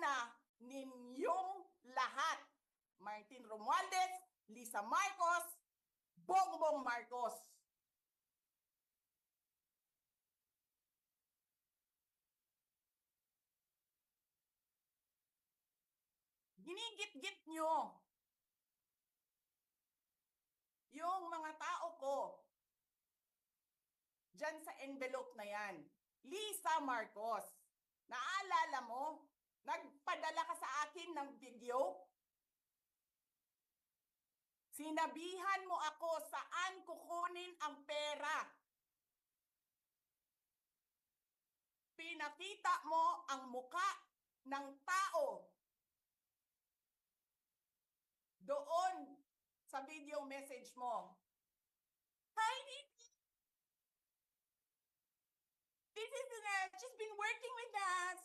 na ninyong lahat. Martin Romualdez, Lisa Marcos, Bongbong Marcos. Ginigit-git nyo yung mga tao ko dyan sa envelope na yan. Lisa Marcos, naalala mo? Nagpadala ka sa akin ng video? Sinabihan mo ako saan kukunin ang pera. Pinakita mo ang muka ng tao doon sa video message mo. Hi, Didi. This is she's been working with us